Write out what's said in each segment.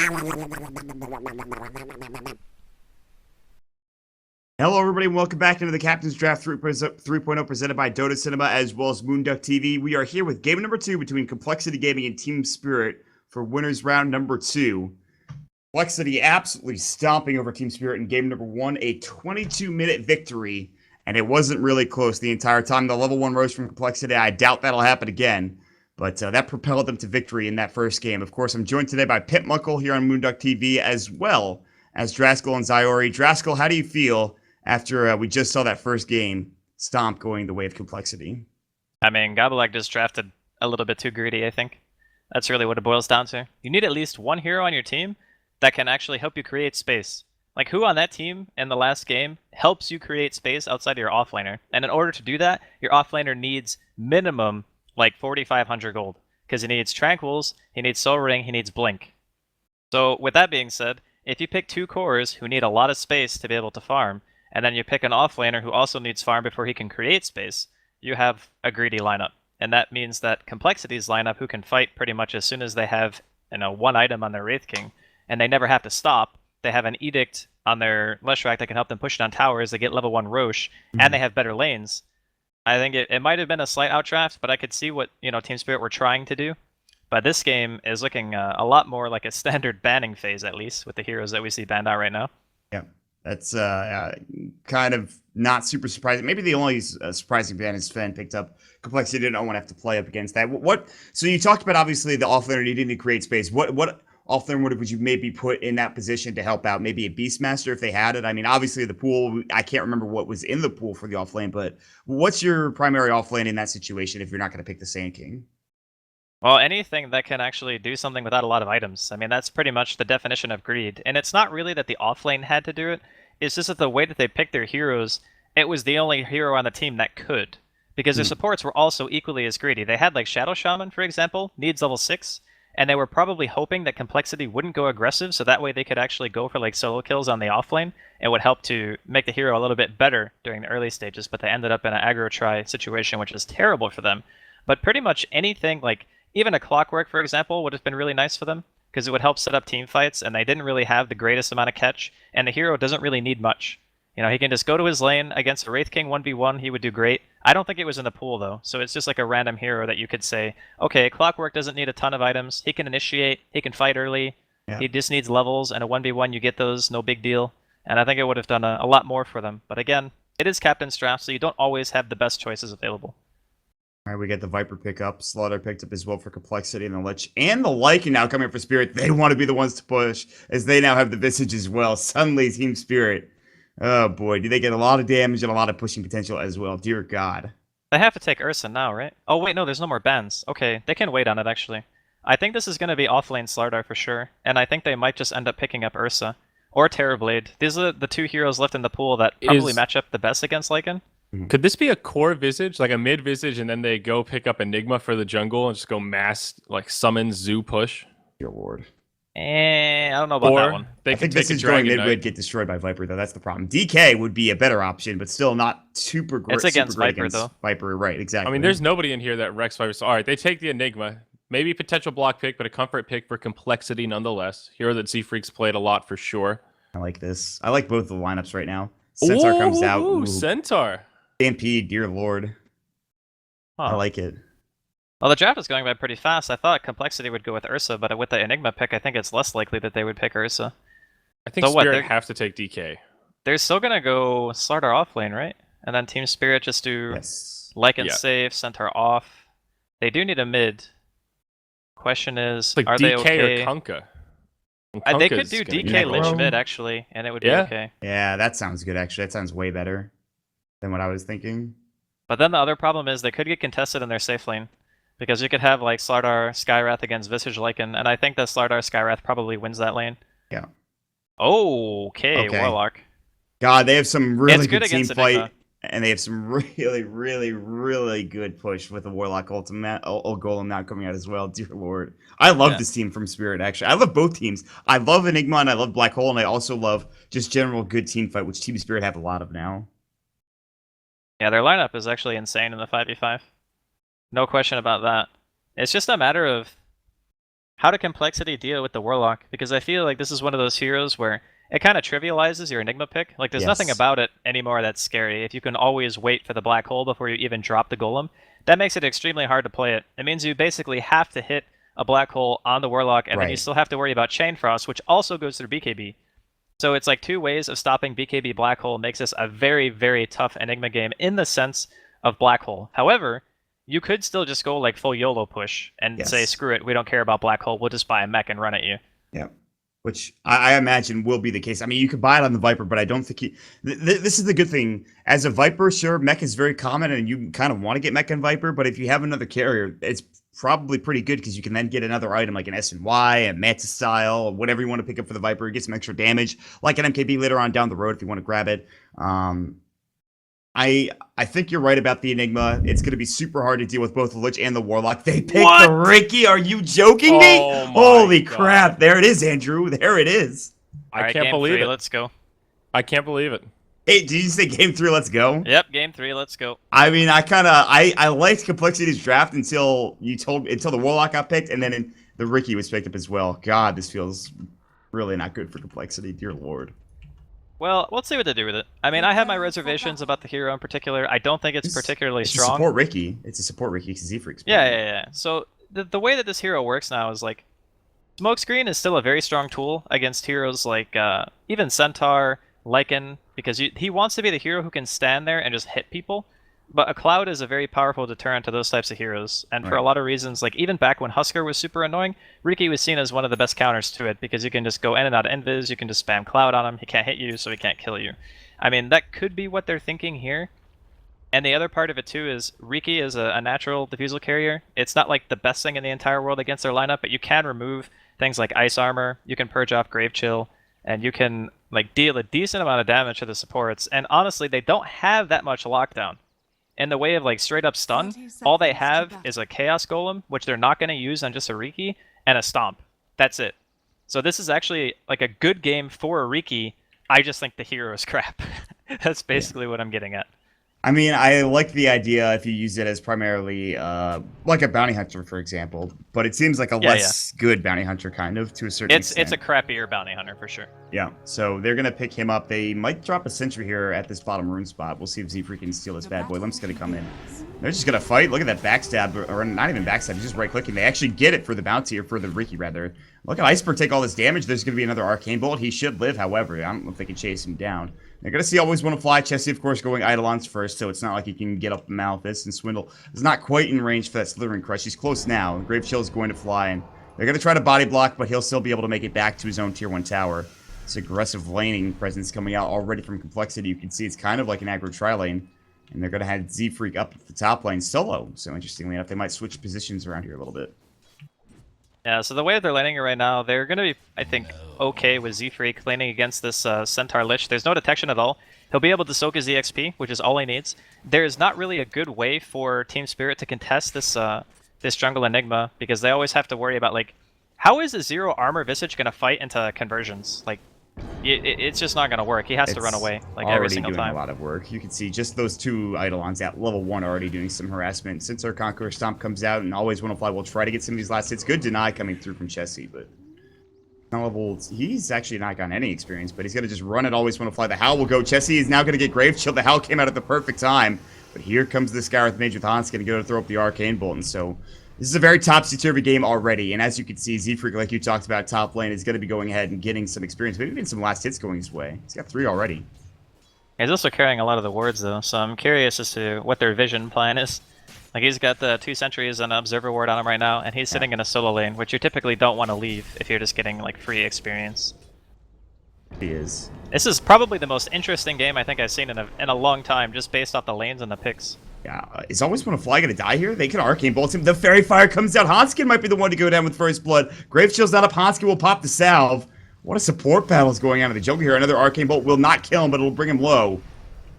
Hello, everybody, and welcome back into the Captain's Draft 3.0 presented by Dota Cinema as well as moonducktv. We are here with game number 2 between Complexity Gaming and Team Spirit for winners round number 2. Complexity absolutely stomping over Team Spirit in game number 1, a 22-minute victory, and it wasn't really close the entire time. The level 1 rose from Complexity. I doubt that'll happen again, but that propelled them to victory in that first game. Of course, I'm joined today by Pitmuckle here on moonducktv as well as DRASKYL and Zyori. DRASKYL, how do you feel after we just saw that first game stomp going the way of Complexity? I mean, Gobelak just drafted a little bit too greedy, I think. That's really what it boils down to. You need at least one hero on your team that can actually help you create space. Like, who on that team in the last game helps you create space outside of your offlaner? And in order to do that, your offlaner needs minimum, like, 4,500 gold. Because he needs Tranquils, he needs Soul Ring, he needs Blink. So, with that being said, if you pick two cores who need a lot of space to be able to farm, and then you pick an offlaner who also needs farm before he can create space, you have a greedy lineup. And that means that Complexity's lineup, who can fight pretty much as soon as they have, one item on their Wraith King, and they never have to stop. They have an Edict on their Leshrac that can help them push down towers. They get level 1 Roche, and they have better lanes. I think it might have been a slight outdraft, but I could see what Team Spirit were trying to do. But this game is looking a lot more like a standard banning phase, at least, with the heroes that we see banned out right now. Yeah. That's kind of not super surprising. Maybe the only surprising ban is Sven picked up Complexity. Didn't want to have to play up against that. So you talked about obviously the offlaner needing to create space. What offlaner would you maybe put in that position to help out? Maybe a Beastmaster if they had it. I mean, obviously the pool. I can't remember what was in the pool for the offlane, but what's your primary offlane in that situation if you're not going to pick the Sand King? Well, anything that can actually do something without a lot of items. I mean, that's pretty much the definition of greed. And it's not really that the offlane had to do it. It's just that the way that they picked their heroes, it was the only hero on the team that could. Because their supports were also equally as greedy. They had, like, Shadow Shaman, for example, needs level 6. And they were probably hoping that Complexity wouldn't go aggressive, so that way they could actually go for, like, solo kills on the offlane. It would help to make the hero a little bit better during the early stages. But they ended up in an aggro try situation, which is terrible for them. But pretty much anything, like, even a Clockwork, for example, would have been really nice for them, because it would help set up team fights, and they didn't really have the greatest amount of catch, and the hero doesn't really need much. He can just go to his lane against a Wraith King 1v1, he would do great. I don't think it was in the pool, though, so it's just like a random hero that you could say, okay, Clockwork doesn't need a ton of items, he can initiate, he can fight early, he just needs levels, and a 1v1 you get those, no big deal. And I think it would have done a lot more for them. But again, it is Captain's Draft, so you don't always have the best choices available. All right, we get the Viper pickup. Slaughter picked up as well for Complexity, and the Lich and the Lycan now coming up for Spirit. They want to be the ones to push, as they now have the Visage as well. Suddenly, Team Spirit. Oh boy, do they get a lot of damage and a lot of pushing potential as well. Dear God. They have to take Ursa now, right? Oh wait, no, there's no more bans. Okay, they can wait on it, actually. I think this is going to be offlane Slardar for sure, and I think they might just end up picking up Ursa. Or Terrorblade. These are the two heroes left in the pool that probably match up the best against Lycan. Could this be a core Visage, like a mid Visage, and then they go pick up Enigma for the jungle and just go mass, like, summon Zoo push? Dear Lord. I don't know about that one. I think this is going mid-wave get destroyed by Viper, though. That's the problem. DK would be a better option, but still not super great. It's against Viper, though. Viper, right, exactly. I mean, there's nobody in here that wrecks Viper. So, all right, they take the Enigma. Maybe potential block pick, but a comfort pick for Complexity nonetheless. Hero that Z-Freaks played a lot for sure. I like this. I like both the lineups right now. Centaur comes out. Ooh, Centaur. Stampede, dear Lord. I like it. Well, the draft is going by pretty fast. I thought Complexity would go with Ursa, but with the Enigma pick, I think it's less likely that they would pick Ursa. I think Spirit have to take DK. They're still going to go Slardar offlane, right? And then Team Spirit just do Lycan safe, Centaur off. They do need a mid. Question is, like are DK they okay? or Kunkka? They could do DK Lich mid, actually, and it would be okay. Yeah, that sounds good, actually. That sounds way better than what I was thinking. But then the other problem is they could get contested in their safe lane. Because you could have, like, Slardar Skywrath against Visage Lycan, and I think that Slardar Skywrath probably wins that lane. Yeah. Okay, Warlock. God, they have some really good team fight, Enigma. and they have some really, really, really good push with the Warlock ultimate, Golem now coming out as well. Dear Lord. I love this team from Spirit, actually. I love both teams. I love Enigma, and I love Black Hole, and I also love just general good team fight, which Team Spirit have a lot of now. Yeah, their lineup is actually insane in the 5v5. No question about that. It's just a matter of how did Complexity deal with the Warlock? Because I feel like this is one of those heroes where it kind of trivializes your Enigma pick. Like, there's nothing about it anymore that's scary. If you can always wait for the black hole before you even drop the Golem, that makes it extremely hard to play it. It means you basically have to hit a black hole on the Warlock, and then you still have to worry about Chain Frost, which also goes through BKB. So it's like two ways of stopping BKB Black Hole makes this a very, very tough Enigma game in the sense of Black Hole. However, you could still just go like full YOLO push and say, screw it, we don't care about Black Hole, we'll just buy a mech and run at you. Yeah, which I imagine will be the case. I mean, you could buy it on the Viper, but I don't think this is the good thing. As a Viper, sure, mech is very common, and you kind of want to get mech and Viper, but if you have another carrier, it's probably pretty good because you can then get another item like an SNY, a Mantis style, or whatever you want to pick up for the Viper. Get some extra damage, like an MKB later on down the road if you want to grab it. I think you're right about the Enigma. It's going to be super hard to deal with both the Lich and the Warlock. They picked the Ricky. Are you joking me? Holy crap. There it is, Andrew. There it is. I can't believe it. Let's go. I can't believe it. Hey, did you say game 3, let's go? Yep, game 3, let's go. I mean, I liked Complexity's draft until the Warlock got picked, and then the Ricky was picked up as well. God, this feels really not good for Complexity, dear lord. Well, we'll see what they do with it. I mean, I have my reservations about the hero in particular. I don't think it's particularly strong. It's a support Ricky. It's a support Ricky because Z-Freak's yeah. So the way that this hero works now is like, Smokescreen is still a very strong tool against heroes like even Centaur, Lycan, because he wants to be the hero who can stand there and just hit people. But a Cloud is a very powerful deterrent to those types of heroes, and for a lot of reasons, like even back when Husker was super annoying, Ricky was seen as one of the best counters to it, because you can just go in and out of invis, you can just spam Cloud on him, he can't hit you, so he can't kill you. I mean, that could be what they're thinking here. And the other part of it too is, Ricky is a natural diffusal carrier. It's not like the best thing in the entire world against their lineup, but you can remove things like Ice Armor, you can purge off Grave Chill, and you can like deal a decent amount of damage to the supports, and honestly, they don't have that much lockdown. In the way of like straight up stun, all they have is a Chaos Golem, which they're not going to use on just a Riki, and a Stomp. That's it. So this is actually like a good game for a Riki. I just think the hero is crap. That's basically what I'm getting at. I mean, I like the idea if you use it as primarily like a bounty hunter, for example, but it seems like a less good bounty hunter, kind of, to a certain extent. It's a crappier bounty hunter, for sure. Yeah, so they're going to pick him up. They might drop a sentry here at this bottom rune spot. We'll see if Z-Freak can steal this bad boy. Limp's going to come in. They're just going to fight. Look at that backstab, or not even backstab, he's just right-clicking. They actually get it for the bounty, or for the Ricky, rather. Look at Iceberg take all this damage. There's going to be another Arcane Bolt. He should live, however. I don't know if they can chase him down. They're going to see Always Want to Fly. Chessie, of course, going Eidolons first, so it's not like he can get up Malphus, and Swindle is not quite in range for that Slithering Crush. He's close now. Grave Chill is going to fly, and they're going to try to body block, but he'll still be able to make it back to his own Tier 1 tower. This aggressive laning presence coming out already from Complexity. You can see it's kind of like an aggro tri-lane, and they're going to have Z-Freak up at the top lane solo. So interestingly enough, they might switch positions around here a little bit. Yeah, so the way that they're laning it right now, they're going to be, I think, okay with Z-Freak laning against this Centaur Lich. There's no detection at all. He'll be able to soak his EXP, which is all he needs. There's not really a good way for Team Spirit to contest this this jungle Enigma, because they always have to worry about, like, how is a zero armor Visage going to fight into conversions? Like, it's just not going to work. He has to run away, like, every single time. Already doing a lot of work. You can see just those two Eidolons at level 1 already doing some harassment. Since our Conqueror Stomp comes out and Always Want to Fly, we'll try to get some of these last hits. Good deny coming through from Chessie, but he's actually not gotten any experience, but he's going to just run it. Always Want to Fly. The Howl will go. Chessie is now going to get Grave Chill. The Howl came out at the perfect time, but here comes this guy with Mage with Hans going to go to throw up the Arcane Bolt, and so this is a very topsy-turvy game already, and as you can see, Z-Freak, like you talked about, top lane, is going to be going ahead and getting some experience, maybe even some last hits going his way. He's got 3 already. He's also carrying a lot of the wards, though, so I'm curious as to what their vision plan is. Like, he's got the 2 sentries and an Observer ward on him right now, and he's sitting in a solo lane, which you typically don't want to leave if you're just getting, like, free experience. He is. This is probably the most interesting game I think I've seen in a long time, just based off the lanes and the picks. Yeah, is Always Want to Fly going to die here? They can Arcane Bolt him. The Fairy Fire comes out. Hanskin might be the one to go down with first blood. Grave Chill's not up. Hanskin will pop the salve. What a support battle is going on in the jungle here. Another Arcane Bolt will not kill him, but it'll bring him low.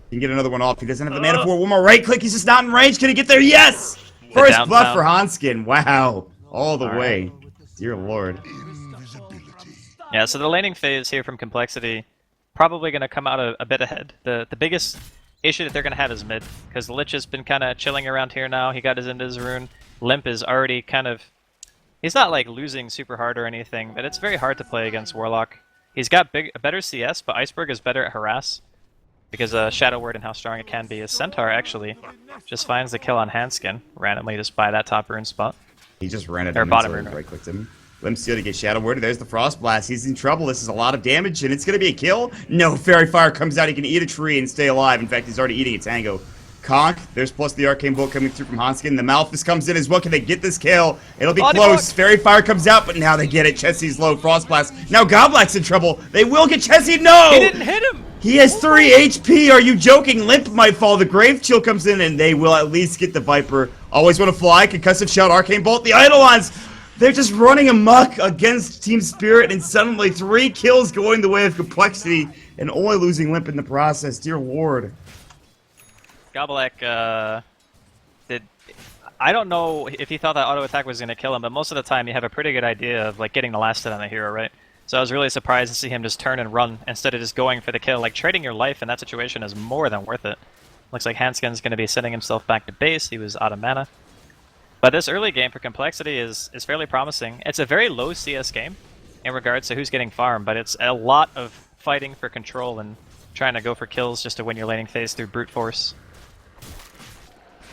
He can get another one off. He doesn't have the mana for it. One more right click. He's just not in range. Can he get there? Yes! First blood for Hanskin. Wow. All the way. Dear lord. Yeah, so the laning phase here from Complexity probably going to come out a bit ahead. The biggest issue that they're going to have is mid, because the Lich has been kind of chilling around here now. He got his into his rune. Limp is already kind of He's not like losing super hard or anything, but it's very hard to play against Warlock. He's got a better CS, but Iceberg is better at harass. Because Shadow Word and how strong it can be. His Centaur actually just finds the kill on Handskin, randomly just by that top rune spot. He just ran it Or in bottom until rune. right-clicked him. Limb Steel to get Shadow Word. There's the Frost Blast. He's in trouble. This is a lot of damage, and it's going to be a kill. No, Fairy Fire comes out. He can eat a tree and stay alive. In fact, he's already eating a Tango. Conk, there's plus the Arcane Bolt coming through from Hanskin. The Malphus comes in as well. Can they get this kill? It'll be close. Fairy Fire comes out, but now they get it. Chessie's low. Frost Blast. Now Goblack's in trouble. They will get Chessie. No! He didn't hit him! He has 3 HP. Are you joking? Limp might fall. The Grave Chill comes in, and they will at least get the Viper. Always want to fly. Concussive Shout, Arcane Bolt. The Eidolons, they're just running amok against Team Spirit, and suddenly 3 kills going the way of Complexity, and only losing Limp in the process. Dear Lord. Goblack did... I don't know if he thought that auto attack was going to kill him, but most of the time you have a pretty good idea of like getting the last hit on the hero, right? So I was really surprised to see him just turn and run instead of just going for the kill. Like, trading your life in that situation is more than worth it. Looks like Hanskin's going to be sending himself back to base. He was out of mana. But this early game for Complexity is fairly promising. It's a very low CS game in regards to who's getting farm, but it's a lot of fighting for control and trying to go for kills just to win your laning phase through brute force.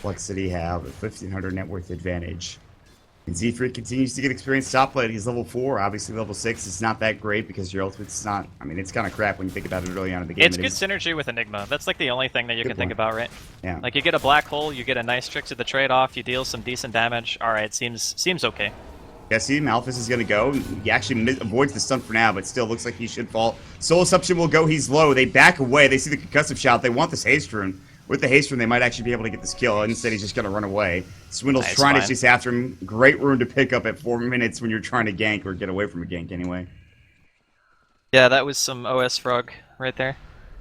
Complexity have a 1500 net worth advantage. And Z3 continues to get experience top lane. He's level 4. Obviously, level 6 is not that great because your ultimate's not... I mean, it's kind of crap when you think about it early on in the game. It's good synergy with Enigma. That's like the only thing that you can think about, right? Yeah. Like, you get a black hole, you get a nice trick to the trade-off, you deal some decent damage. Alright, seems okay. Yeah, see, Malphus is going to go. He actually avoids the stun for now, but still looks like he should fall. Soul Assumption will go. He's low. They back away. They see the Concussive Shout. They want this Haste Rune. With the Haste Rune, they might actually be able to get this kill. Instead, he's just going to run away. Swindle's trying to chase after him. Great rune to pick up at 4 minutes when you're trying to gank or get away from a gank anyway. Yeah, that was some OS frog right there.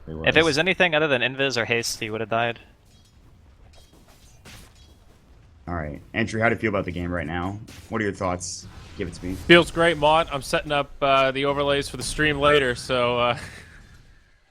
If it was anything other than Invis or Haste, he would have died. Alright. Andrew, how do you feel about the game right now? What are your thoughts? Give it to me. Feels great, Mod. I'm setting up the overlays for the stream later, so...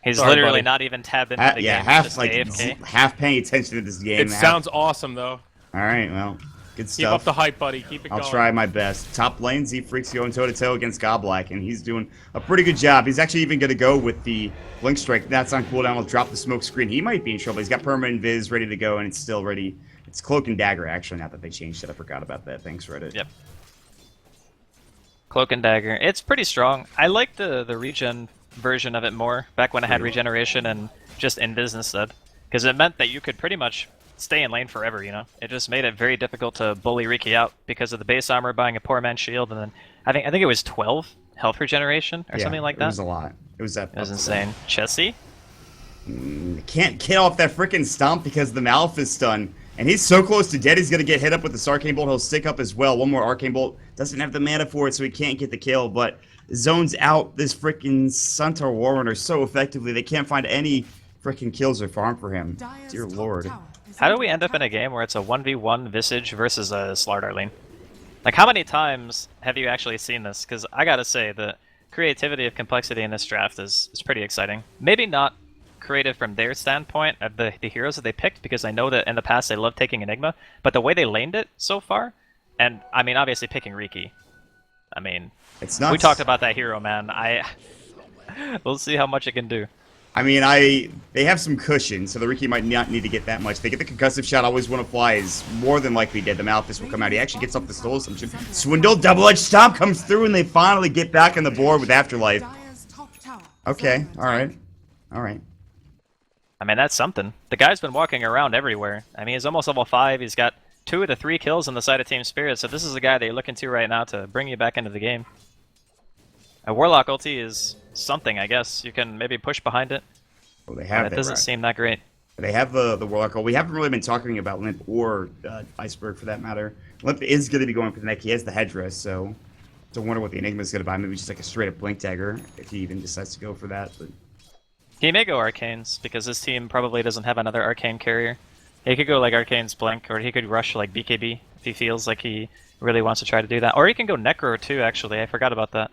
He's sorry, literally buddy. not even tabbed into the game. Yeah, half just like AFK. half paying attention to this game. It sounds awesome, though. Alright, well, good stuff. Keep up the hype, buddy. Keep it going. I'll try my best. Top lane, Z-Freak's going toe-to-toe against Goblack, and he's doing a pretty good job. He's actually even going to go with the Blink Strike. That's on cooldown. He'll drop the smoke screen. He might be in trouble. He's got permanent Viz ready to go, and it's still ready. It's Cloak and Dagger, actually, now that they changed it. I forgot about that. Thanks, Reddit. Yep. Cloak and Dagger. It's pretty strong. I like the regen version of it more, back when I had regeneration and just Invis instead. Because it meant that you could pretty much stay in lane forever, you know? It just made it very difficult to bully Riki out because of the base armor, buying a poor man's shield, and then I think it was 12 health regeneration or something like that. It was a lot. It was insane. Chessie? Can't get off that freaking stomp because the Malphus stun. And he's so close to dead, he's going to get hit up with this Arcane Bolt. He'll stick up as well. One more Arcane Bolt. Doesn't have the mana for it, so he can't get the kill. But zones out this freaking Centaur Warrunner so effectively. They can't find any freaking kills or farm for him. Dear Lord. How do we end up in a game where it's a 1v1 Visage versus a Slardar lane? Like, how many times have you actually seen this? Because I gotta say, the creativity of Complexity in this draft is pretty exciting. Maybe not creative from their standpoint of the heroes that they picked, because I know that in the past they loved taking Enigma, but the way they laned it so far, and I mean, obviously picking Riki. I mean, it's nuts. We talked about that hero, man. We'll see how much it can do. I mean, they have some cushion, so the Riki might not need to get that much. They get the Concussive Shot, Always Want to Fly is more than likely dead. The Malphus will come out. He actually gets off the Soul Assumption. Swindle, Double-Edged Stomp comes through, and they finally get back on the board with Afterlife. Okay, alright. Alright. I mean, that's something. The guy's been walking around everywhere. I mean, he's almost level 5. He's got 2 of the 3 kills on the side of Team Spirit, so this is the guy that you're looking to right now to bring you back into the game. A Warlock ulti is something, I guess. You can maybe push behind it. Well, they have it doesn't seem that great. They have the Warlock ult. We haven't really been talking about Limp or Iceberg for that matter. Limp is going to be going for the neck. He has the headdress, so I wonder what the Enigma is going to buy. Maybe just like a straight up Blink Dagger if he even decides to go for that. But he may go Arcanes, because his team probably doesn't have another Arcane carrier. He could go like Arcane's Blink, or he could rush like BKB if he feels like he really wants to try to do that. Or he can go Necro too, actually. I forgot about that.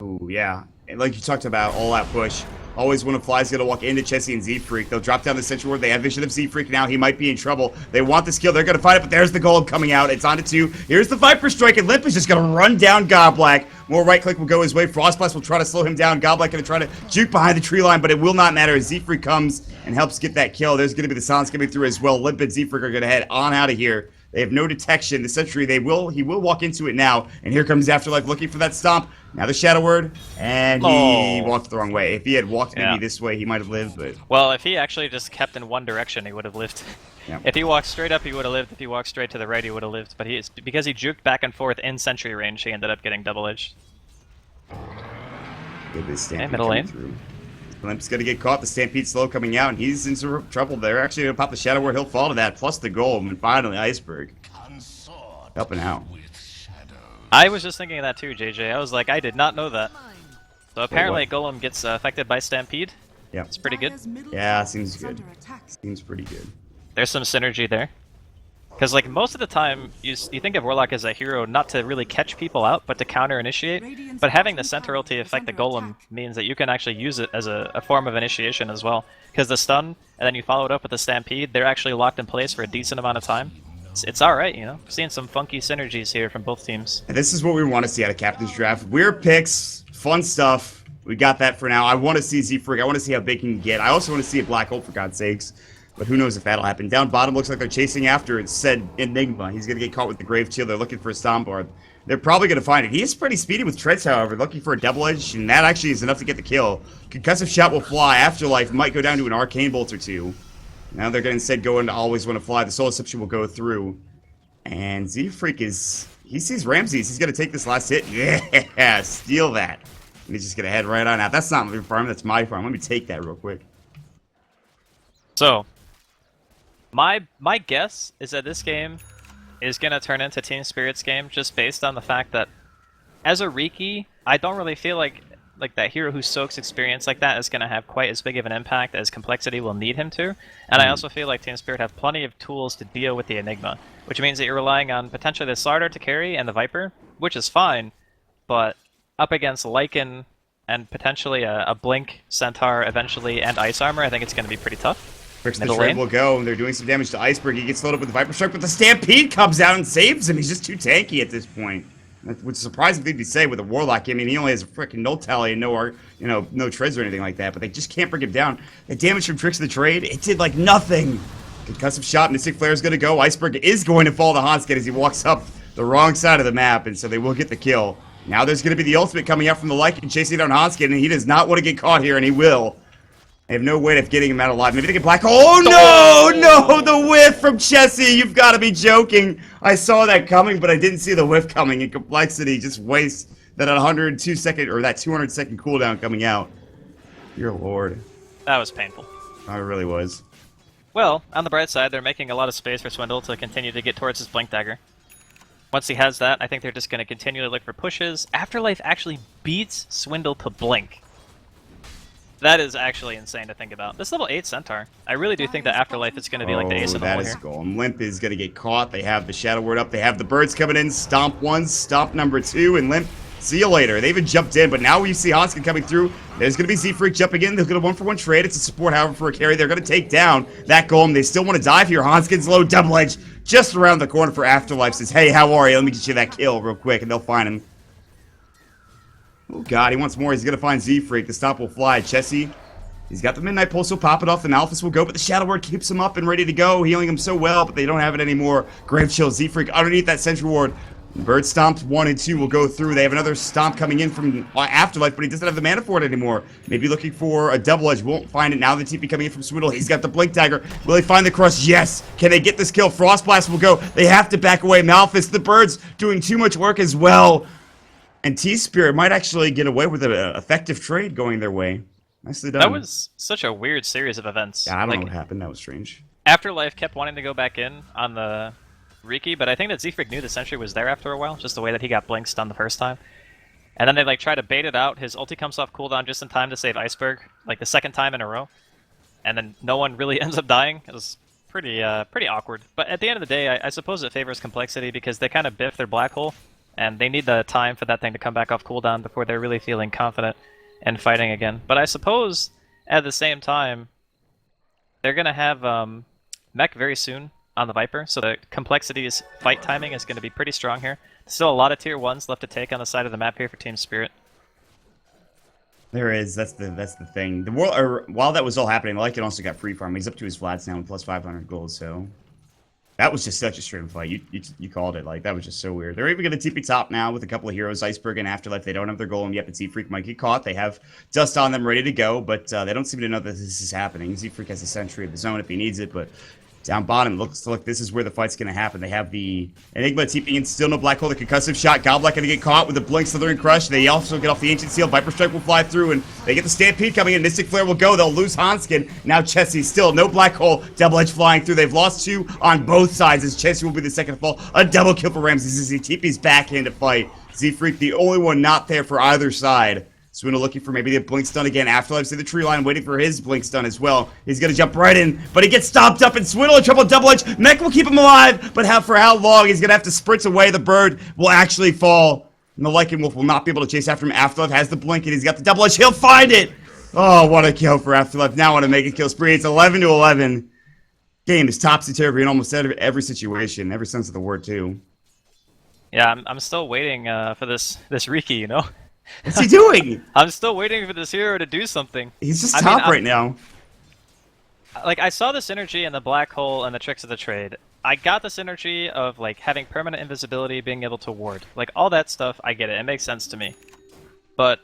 Ooh, yeah. And like you talked about, all-out push. Always One of Fly's gonna walk into Chessie and Z-Freak. They'll drop down the Sentry Ward. They have vision of Z-Freak now. He might be in trouble. They want this kill. They're gonna find it, but there's the gold coming out. It's onto 2. Here's the Viper Strike, and Limp is just gonna run down Godblack. More right click will go his way. Frostblast will try to slow him down. Godblack gonna try to juke behind the tree line, but it will not matter as Z-Freak comes and helps get that kill. There's gonna be the silence coming through as well. Limp and Z-Freak are gonna head on out of here. They have no detection. The Sentry, he will walk into it now. And here comes Afterlife looking for that stomp. Now the Shadow Word, and he walked the wrong way. If he had walked maybe this way, he might have lived, but... Well, if he actually just kept in one direction, he would have lived. Yeah. If he walked straight up, he would have lived. If he walked straight to the right, he would have lived. But because he juked back and forth in Sentry range, he ended up getting double-edged. Middle lane. Through. Limp's gonna get caught. The Stampede slow coming out, and he's in some trouble. They're actually gonna pop the Shadow Word. He'll fall to that, plus the gold, and finally Iceberg helping out. I was just thinking of that too, JJ. I was like, I did not know that. So apparently Golem gets affected by Stampede. Yeah. It's pretty good. Yeah, seems good. Seems pretty good. There's some synergy there. Because like most of the time, you think of Warlock as a hero not to really catch people out, but to counter-initiate. But having the Center ulti affect the Golem means that you can actually use it as a form of initiation as well. Because the stun, and then you follow it up with the Stampede, they're actually locked in place for a decent amount of time. It's alright, you know? Seeing some funky synergies here from both teams. And this is what we want to see out of Captain's Draft. Weird picks, fun stuff. We got that for now. I want to see Z-Freak. I want to see how big he can get. I also want to see a Black Hole, for God's sakes. But who knows if that'll happen. Down bottom looks like they're chasing after it said Enigma. He's going to get caught with the Grave Chill. They're looking for a Stomp Bar. They're probably going to find it. He is pretty speedy with treads, however, looking for a double edge, and that actually is enough to get the kill. Concussive Shot will fly. Afterlife might go down to an Arcane Bolt or two. Now they're going to instead go into Always Want to Fly. The Soul Deception will go through. And Z-Freak he sees Ramses. He's going to take this last hit. Yeah, steal that. And he's just going to head right on out. That's not my farm, that's my farm. Let me take that real quick. So, my guess is that this game is going to turn into Team Spirit's game just based on the fact that as a Riki, I don't really feel like that hero who soaks experience like that is going to have quite as big of an impact as Complexity will need him to. And I also feel like Team Spirit have plenty of tools to deal with the Enigma, which means that you're relying on potentially the Slardar to carry and the Viper, which is fine, but up against Lycan and potentially a Blink, Centaur eventually, and Ice Armor, I think it's going to be pretty tough. First the trade will go, and they're doing some damage to Iceberg. He gets loaded up with the Viper Strike, but the Stampede comes out and saves him. He's just too tanky at this point. Which is a surprising thing to say with a Warlock. I mean, he only has a freaking no tally and no treads or anything like that, but they just can't bring him down. The damage from Tricks of the Trade, it did like nothing. Concussive Shot, Mystic Flare is going to go. Iceberg is going to fall to Hanskin as he walks up the wrong side of the map, and so they will get the kill. Now there's going to be the ultimate coming out from the Lycan chasing down Hanskin, and he does not want to get caught here, and he will. They have no way of getting him out alive. Maybe they get Black Hole. Oh no! The whiff from Chessie! You've got to be joking. I saw that coming, but I didn't see the whiff coming. And Complexity just wastes that 102 second or that 200 second cooldown coming out. Dear Lord. That was painful. Oh, it really was. Well, on the bright side, they're making a lot of space for Swindle to continue to get towards his Blink Dagger. Once he has that, I think they're just going to continually look for pushes. Afterlife actually beats Swindle to Blink. That is actually insane to think about. This level 8 Centaur, I really do think that Afterlife is going to be like the ace of the hole here. That is golem. Limp is going to get caught. They have the Shadow Word up. They have the birds coming in. Stomp 1, stomp number 2, and Limp, see you later. They even jumped in, but now we see Hanskin coming through. There's going to be Z-Freak jumping in. They'll get a 1-for-1 trade. It's a support, however, for a carry. They're going to take down that golem. They still want to dive here. Hanskin's low double edge just around the corner for Afterlife. Says, hey, how are you? Let me get you that kill real quick, and they'll find him. Oh, God, he wants more. He's going to find Z-Freak. The stomp will fly. Chessie. He's got the Midnight Pulse, he'll pop it off, and Alphys will go, but the Shadow Word keeps him up and ready to go, healing him so well, but they don't have it anymore. Grave Chill, Z-Freak underneath that Sentry Ward. Bird Stomps 1 and 2 will go through. They have another Stomp coming in from Afterlife, but he doesn't have the mana for it anymore. Maybe looking for a double edge, won't find it now. The TP coming in from Swindle, he's got the Blink Dagger. Will they find the Crush? Yes! Can they get this kill? Frost Blast will go. They have to back away. Malphus, the Birds doing too much work as well. And T-Spirit might actually get away with an effective trade going their way. Nicely done. That was such a weird series of events. Yeah, I don't know what happened. That was strange. Afterlife kept wanting to go back in on the Riki, but I think that Z-Freak knew the Sentry was there after a while, just the way that he got Blink stunned the first time. And then they try to bait it out. His ulti comes off cooldown just in time to save Iceberg, the second time in a row. And then no one really ends up dying. It was pretty awkward. But at the end of the day, I suppose it favors Complexity because they kind of biff their Black Hole, and they need the time for that thing to come back off cooldown before they're really feeling confident and fighting again. But I suppose At the same time, they're gonna have mech very soon on the Viper, so the complexity's fight timing is gonna be pretty strong here. Still a lot of tier 1s left to take on the side of the map here for Team Spirit. There is. That's the thing. The world, or while that was all happening, the Lycan also got free farm. He's up to his flats now with plus 500 gold. So that was just such a stream fight. You called it. Like that was just so weird. They're even going to TP top now with a couple of heroes, Iceberg and Afterlife. They don't have their golem yet, but Z-Freak might get caught. They have dust on them ready to go, but they don't seem to know that this is happening. Z-Freak has a sentry of his own if he needs it, but down bottom, looks like this is where the fight's going to happen. They have the Enigma TPing in, still no Black Hole, the concussive shot. Goblek going to get caught with the Blink, Slithering Crush. They also get off the Ancient Seal. Viper Strike will fly through, and they get the Stampede coming in. Mystic Flare will go. They'll lose Hanskin. Now Chessie still no Black Hole. Double Edge flying through. They've lost 2 on both sides, as Chessie will be the second to fall. A double kill for Ramses as he TP's back in to fight. Z-Freak, the only one not there for either side. Swindle looking for maybe the blink stun again. Afterlife see the tree line waiting for his blink stun as well. He's gonna jump right in, but he gets stopped up, and Swindle in trouble. Double Edge. Mech will keep him alive, but for how long? He's gonna have to sprint away. The bird will actually fall, and the Lycan Wolf will not be able to chase after him. Afterlife has the blink, and he's got the Double Edge. He'll find it. Oh, what a kill for Afterlife. Now on a make a kill spree. It's 11 to 11. Game is topsy-turvy in almost every situation, every sense of the word too. Yeah, I'm still waiting for this Riki, you know? What's he doing? I'm still waiting for this hero to do something. He's just top right now. Like, I saw the synergy in the Black Hole and the Tricks of the Trade. I got the synergy of, like, having permanent invisibility, being able to ward. Like, all that stuff, I get it. It makes sense to me. But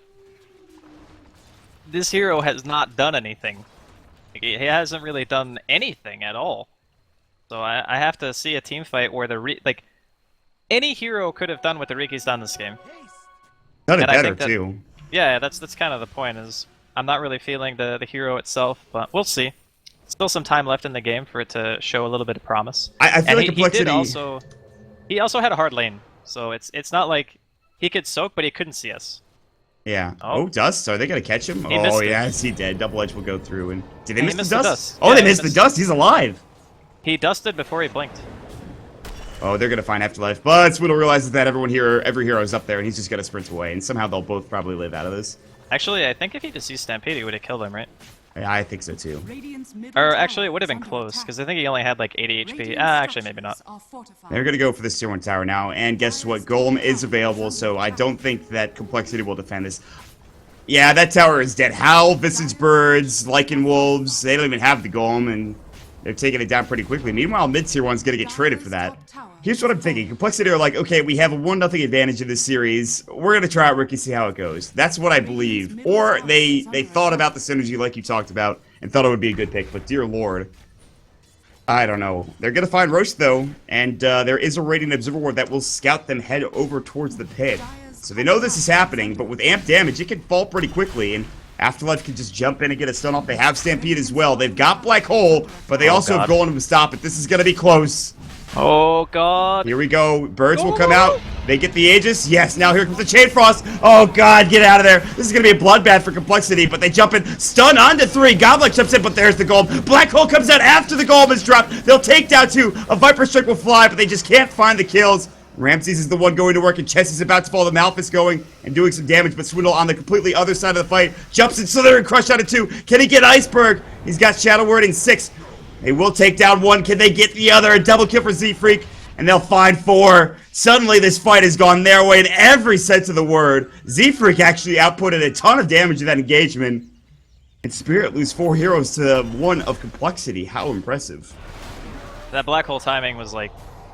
this hero has not done anything. Like, he hasn't really done anything at all. So I have to see a team fight where like, any hero could have done what the Riki's done this game. Done it And better too. Yeah, that's kind of the point. Is I'm not really feeling the hero itself, but we'll see. Still some time left in the game for it to show a little bit of promise. I feel like complexity. He also had a hard lane, so it's not like he could soak, but he couldn't see us. Yeah. Oh, dust. Are they gonna catch him? Oh, yes, he did. Double Edge will go through, and did they miss the dust? Oh, yeah, they missed the dust. He's alive. He dusted before he blinked. Oh, they're gonna find Afterlife, but Swindle realizes that every hero is up there, and he's just gonna sprint away, and somehow they'll both probably live out of this. Actually, I think if he just used Stampede, he would have killed him, right? Yeah, I think so too. Or actually, it would have been close, because I think he only had like 80 HP. Actually, maybe not. They're gonna go for this tier 1 tower now, and guess what? Golem is available, so I don't think that Complexity will defend this. Yeah, that tower is dead. Howl, Visage Birds, Lycan Wolves, they don't even have the Golem, and they're taking it down pretty quickly. Meanwhile, mid-tier 1's gonna get traded for that. Here's what I'm thinking. Complexity are like, okay, we have a 1-0 advantage in this series. We're gonna try out Riki, see how it goes. That's what I believe. Or they thought about the synergy like you talked about and thought it would be a good pick, but dear lord. I don't know. They're gonna find Roche though, and there is a Radiant Observer Ward that will scout them head over towards the pit. So they know this is happening, but with amp damage, it can fall pretty quickly, and Afterlife can just jump in and get a stun off. They have Stampede as well. They've got Black Hole, but they also have Golem to stop it. This is gonna be close. Oh god. Here we go. Birds will come out. They get the Aegis. Yes, now here comes the Chain Frost. Oh god, get out of there. This is gonna be a bloodbath for Complexity, but they jump in. Stun onto 3. Goblin jumps in, but there's the Golem. Black Hole comes out after the Golem is dropped. They'll take down 2. A Viper Strike will fly, but they just can't find the kills. Ramses is the one going to work, and Chess is about to fall. The Malphus going and doing some damage, but Swindle on the completely other side of the fight jumps in, Slither and Crush out of 2. Can he get Iceberg? He's got Shadow Word in 6. They will take down 1. Can they get the other? A double kill for Z-Freak, and they'll find 4. Suddenly, this fight has gone their way in every sense of the word. Z-Freak actually outputted a ton of damage in that engagement, and Spirit lose 4 heroes to 1 of Complexity. How impressive. That Black Hole timing was like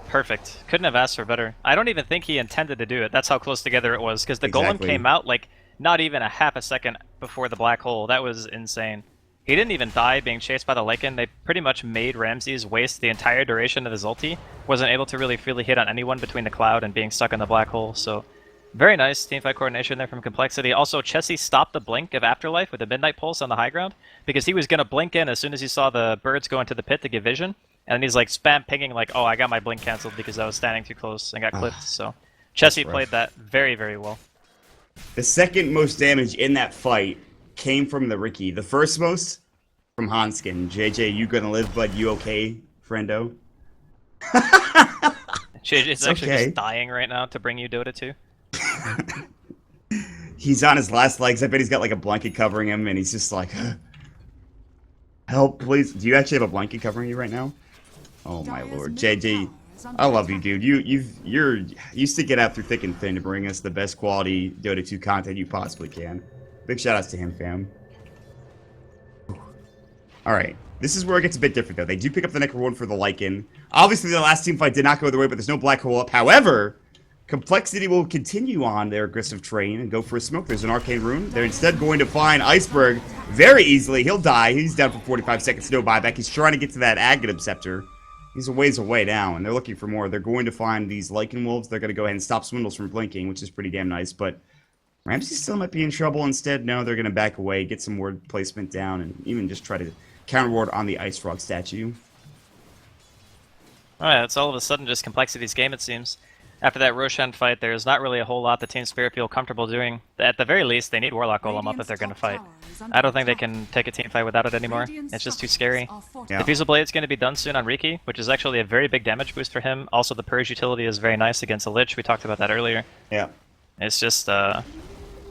perfect. Couldn't have asked for better. I don't even think he intended to do it. That's how close together it was, because the Golem came out like not even a half a second before the Black Hole. That was insane. He didn't even die being chased by the Lycan. They pretty much made Ramses waste the entire duration of his ulti. Wasn't able to really freely hit on anyone between the Cloud and being stuck in the Black Hole. So very nice teamfight coordination there from Complexity. Also, Chessie stopped the blink of Afterlife with a Midnight Pulse on the high ground, because he was going to blink in as soon as he saw the birds go into the pit to give vision. And then he's like spam pinging like, oh, I got my blink cancelled because I was standing too close and got clipped. So Chessie played that very, very well. The second most damage in that fight came from the Riki. The first most from Hanskin. JJ, you gonna live, bud? You okay, friendo? JJ's actually just dying right now to bring you Dota 2. He's on his last legs. I bet he's got like a blanket covering him, and he's just like, Help, please. Do you actually have a blanket covering you right now? Oh my lord, JD, I love you, dude. You stick it out through thick and thin to bring us the best quality Dota 2 content you possibly can. Big shout outs to him, fam. All right, this is where it gets a bit different though. They do pick up the Necro one for the Lycan. Obviously, the last team fight did not go their way, but there's no black hole up. However, Complexity will continue on their aggressive train and go for a smoke. There's an arcane rune. They're instead going to find Iceberg very easily. He'll die. He's down for 45 seconds. No buyback. He's trying to get to that Aghanim Scepter. He's a ways away now, and they're looking for more. They're going to find these Lycan Wolves. They're going to go ahead and stop Swindles from blinking, which is pretty damn nice. But Ramsey still might be in trouble instead. No, they're going to back away, get some ward placement down, and even just try to counter ward on the Ice Frog statue. Alright, it's all of a sudden just Complexity's game, it seems. After that Roshan fight, there's not really a whole lot the Team Spirit feel comfortable doing. At the very least, they need Warlock Golem up if they're going to fight. I don't think they can take a team fight without it anymore. It's just too scary. Yeah. Diffusal Blade's going to be done soon on Riki, which is actually a very big damage boost for him. Also, the Purge utility is very nice against the Lich. We talked about that earlier. Yeah. It's just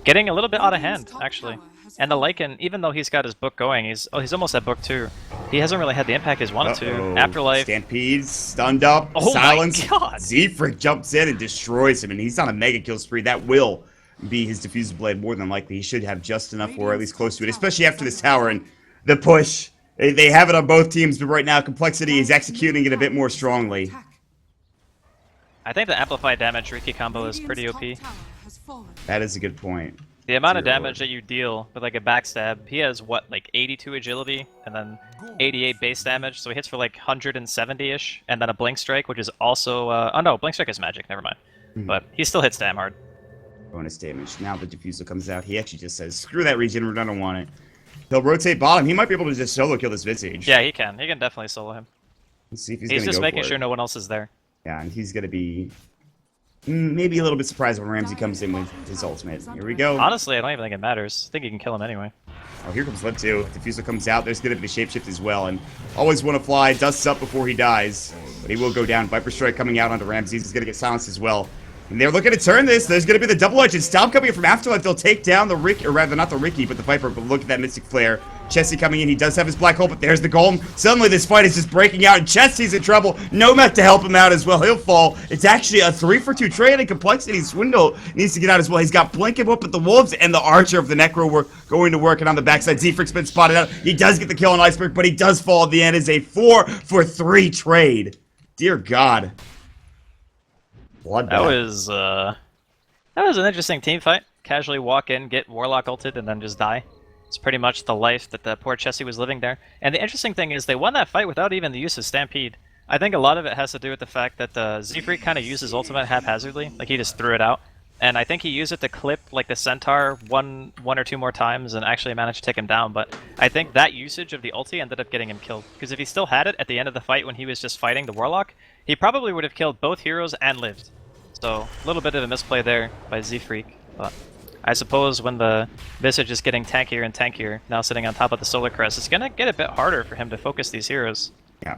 getting a little bit out of hand, actually. And the Lycan, even though he's got his book going, he's almost at book 2. He hasn't really had the impact he's wanted to. Afterlife. Stampede, stunned up, Oh silence. my God. Z-Frick jumps in and destroys him, and he's on a mega kill spree. That will be his Diffusal Blade more than likely. He should have just enough, or at least close to it, especially after this tower and the push. They have it on both teams, but right now Complexity is executing it a bit more strongly. I think the amplified damage Riki combo is pretty OP. That is a good point. The amount of Dear damage that you deal with like a backstab, he has what, like 82 agility and then 88 base damage, so he hits for like 170-ish, and then a blink strike, which is also oh no, blink strike is magic, never mind. But he still hits damn hard. Bonus damage. Now the Diffusal comes out. He actually just says, screw that regen, I don't want it. He'll rotate bottom. He might be able to just solo kill this Visage. Yeah, he can. He can definitely solo him. Let's see if he's He's gonna just go making for sure it. no one else is there. Yeah, and he's going to be maybe a little bit surprised when Ramsey comes in with his ultimate. Here we go. Honestly, I don't even think it matters. I think you can kill him anyway. Oh, here comes Lip 2. Diffusal comes out. There's going to be the shapeshift as well. And always want to fly. Dusts up before he dies. But he will go down. Viper Strike coming out onto Ramsey. He's going to get silenced as well. And they're looking to turn this. There's going to be the double edge. And Stomp coming in from Afterlife. They'll take down the Rick, or rather not the Ricky, but the Viper. But look at that Mystic Flare. Chessie coming in. He does have his black hole, but there's the golem. Suddenly this fight is just breaking out, and Chessie's in trouble. Nomad to help him out as well. He'll fall. It's actually a 3-for-2 trade, and Complexity Swindle needs to get out as well. He's got Blinking Whip, but the Wolves and the Archer of the Necro were going to work, and on the backside, Z-Frick's been spotted out. He does get the kill on Iceberg, but he does fall at the end. It's a 4-for-3 trade. Dear God. That was an interesting team fight. Casually walk in, get Warlock ulted, and then just die. It's pretty much the life that the poor Chessie was living there. And the interesting thing is they won that fight without even the use of Stampede. I think a lot of it has to do with the fact that Z-Freak kind of used his ultimate haphazardly. Like, he just threw it out. And I think he used it to clip, like, the Centaur one or two more times and actually managed to take him down. But I think that usage of the ulti ended up getting him killed. Because if he still had it at the end of the fight when he was just fighting the Warlock, he probably would have killed both heroes and lived. So, a little bit of a misplay there by Z-Freak. But I suppose when the Visage is getting tankier and tankier, now sitting on top of the Solar Crest, it's going to get a bit harder for him to focus these heroes. Yeah.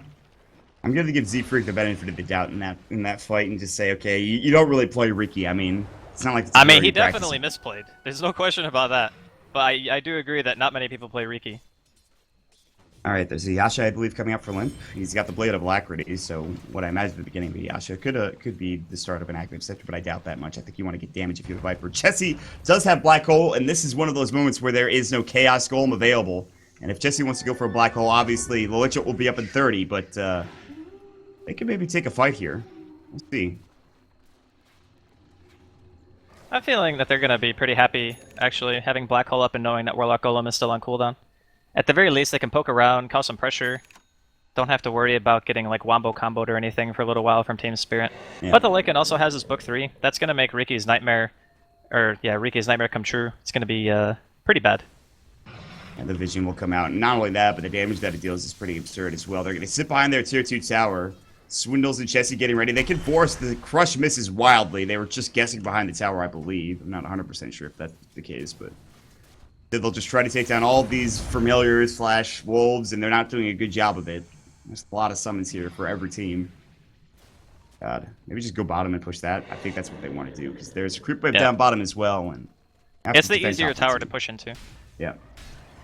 I'm going to give Z-Freak the benefit of the doubt in that fight and just say, okay, you don't really play Riki. I mean, it's not like... I mean, he definitely misplayed. There's no question about that. But I do agree that not many people play Riki. Alright, there's a Yasha, I believe, coming up for Limp. He's got the Blade of Alacrity, so what I imagine at the beginning of the Yasha could be the start of an Aghanim Scepter, but I doubt that much. I think you want to get damage if you have Viper. Chessie does have Black Hole, and this is one of those moments where there is no Chaos Golem available. And if Chessie wants to go for a Black Hole, obviously, Lilichit will be up in 30, but they could maybe take a fight here. Let's see. I'm feeling that they're going to be pretty happy, actually, having Black Hole up and knowing that Warlock Golem is still on cooldown. At the very least, they can poke around, cause some pressure. Don't have to worry about getting like wombo comboed or anything for a little while from Team Spirit. Yeah. But the Lycan also has his book 3. That's going to make Riki's nightmare come true. It's going to be pretty bad. And the vision will come out. And not only that, but the damage that it deals is pretty absurd as well. They're going to sit behind their tier 2 tower. Swindles and Chessie getting ready. They can force the crush misses wildly. They were just guessing behind the tower, I believe. I'm not 100% sure if that's the case, but they'll just try to take down all of these familiars / wolves, and they're not doing a good job of it. There's a lot of summons here for every team. God, maybe just go bottom and push that. I think that's what they want to do, because there's a creep wave down bottom as well. And it's the easier tower to push into. Yeah.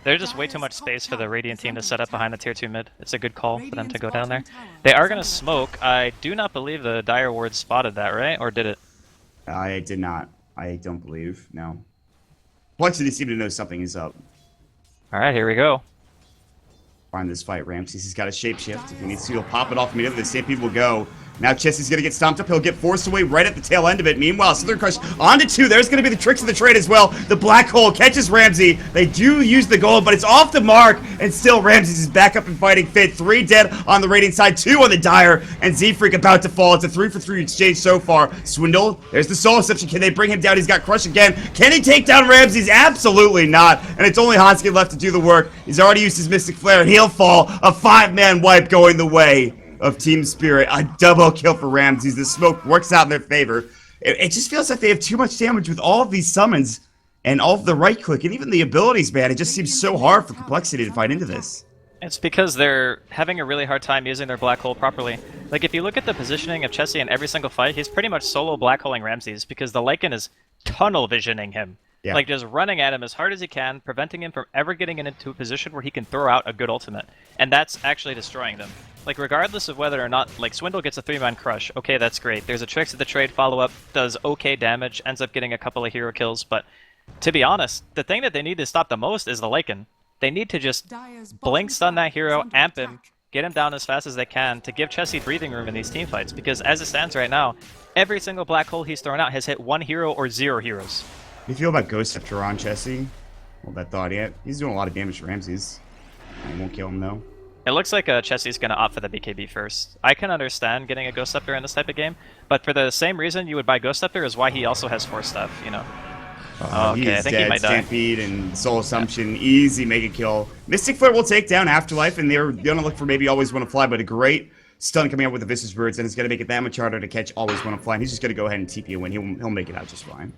There's just way too much space for the Radiant team to set up behind the tier 2 mid. It's a good call for them to go down there. They are going to smoke. I do not believe the Dire Ward spotted that, right? Or did it? I did not. I don't believe. No. Complexity seem to know something is up. Alright, here we go. Find this fight, Ramses. He's got a shapeshift. If he needs to, he'll pop it off immediately. The Stampede will go. Now Chessie's going to get stomped up. He'll get forced away right at the tail end of it. Meanwhile, Southern Crush onto 2. There's going to be the tricks of the trade as well. The Black Hole catches Ramsey. They do use the gold, but it's off the mark. And still, Ramses is back up and fighting fit. 3 dead on the Radiant side, 2 on the Dire. And Z-Freak about to fall. It's a 3-for-3 exchange so far. Swindle, there's the Soul Deception. Can they bring him down? He's got Crush again. Can he take down Ramses? Absolutely not. And it's only Hanskin left to do the work. He's already used his Mystic Flare, and he'll fall. A 5-man wipe going the way of Team Spirit. A double kill for Ramses. The smoke works out in their favor. It just feels like they have too much damage with all of these summons and all of the right click and even the abilities, man. It just seems so hard for Complexity to fight into this. It's because they're having a really hard time using their Black Hole properly. Like, if you look at the positioning of Chessie in every single fight, he's pretty much solo Black Holing Ramses because the Lycan is tunnel visioning him. Yeah. Like, just running at him as hard as he can, preventing him from ever getting into a position where he can throw out a good ultimate. And that's actually destroying them. Like, regardless of whether or not, like, Swindle gets a 3-man crush, okay, that's great. There's a Tricks of the Trade follow-up, does okay damage, ends up getting a couple of hero kills, but to be honest, the thing that they need to stop the most is the Lycan. They need to just blink stun that hero, amp him, get him down as fast as they can to give Chessie breathing room in these teamfights, because as it stands right now, every single Black Hole he's thrown out has hit 1 hero or 0 heroes. How do you feel about Ghost Scepter on Chessie? Hold that thought yet. He's doing a lot of damage to Ramses. I won't kill him though. It looks like Chessie's going to opt for the BKB first. I can understand getting a Ghost Scepter in this type of game, but for the same reason you would buy Ghost Scepter is why he also has Force Stuff, you know. Okay, I think dead. he might die. Stampede and Soul Assumption, easy mega kill. Mystic Flare will take down Afterlife, and they're gonna look for maybe Always Wanna Fly, but a great stun coming out with the Vicious Birds, and it's gonna make it that much harder to catch Always Wanna Fly. And he's just gonna go ahead and TP a win. He'll make it out just fine.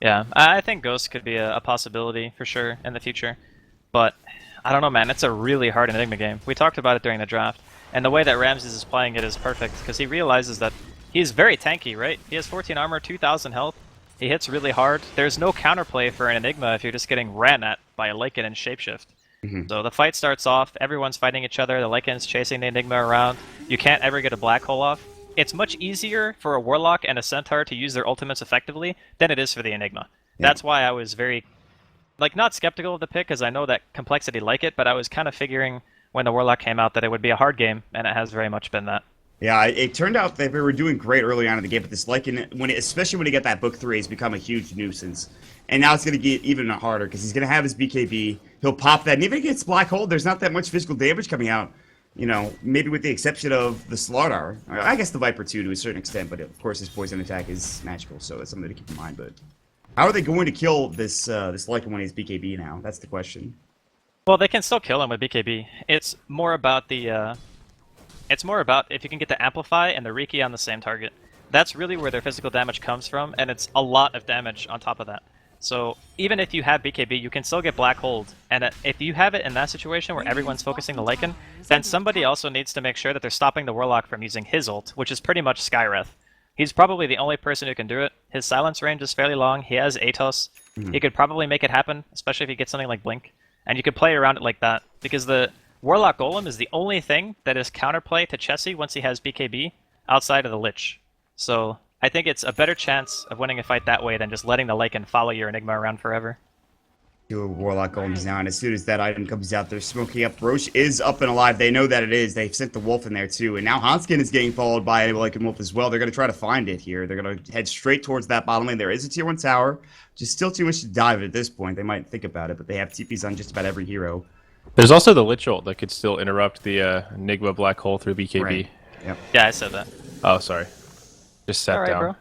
Yeah, I think Ghost could be a possibility for sure in the future, but I don't know, man. It's a really hard Enigma game. We talked about it during the draft, and the way that Ramses is playing it is perfect because he realizes that he's very tanky, right? He has 14 armor, 2,000 health. He hits really hard. There's no counterplay for an Enigma if you're just getting ran at by a Lycan and Shapeshift. So the fight starts off, everyone's fighting each other, the Lycan's chasing the Enigma around. You can't ever get a Black Hole off. It's much easier for a Warlock and a Centaur to use their ultimates effectively than it is for the Enigma. Yeah. That's why I was very, like, not skeptical of the pick, because I know that Complexity like it, but I was kind of figuring when the Warlock came out that it would be a hard game, and it has very much been that. Yeah, it turned out that they were doing great early on in the game, but this Lycan, especially when you get that Book 3, has become a huge nuisance. And now it's going to get even harder, because he's going to have his BKB, he'll pop that, and even if it gets Black Hole, there's not that much physical damage coming out. You know, maybe with the exception of the Slardar. I guess the Viper too to a certain extent, but of course his poison attack is magical, so that's something to keep in mind. But how are they going to kill this Lycan when he's BKB now? That's the question. Well, they can still kill him with BKB. It's more about the if you can get the Amplify and the Riki on the same target. That's really where their physical damage comes from, and it's a lot of damage on top of that. So even if you have BKB, you can still get Black Hold, and if you have it in that situation where everyone's focusing the Lycan, then somebody also needs to make sure that they're stopping the Warlock from using his ult, which is pretty much Skywrath. He's probably the only person who can do it. His silence range is fairly long, he has Atos, he could probably make it happen, especially if he gets something like Blink, and you could play around it like that, because the Warlock Golem is the only thing that is counterplay to Chessie once he has BKB, outside of the Lich. So I think it's a better chance of winning a fight that way than just letting the Lycan follow your Enigma around forever. Two Warlock Golems now, and as soon as that item comes out, they're smoking up. Roche is up and alive. They know that it is. They've sent the Wolf in there too, and now Hanskin is getting followed by a Lycan Wolf as well. They're going to try to find it here. They're going to head straight towards that bottom lane. There is a tier 1 tower, which is still too much to dive at this point. They might think about it, but they have TPs on just about every hero. There's also the Lich ult that could still interrupt the Enigma Black Hole through BKB. Right. Yep. Yeah, I said that. Oh, sorry. Just sat Alright, down. bro.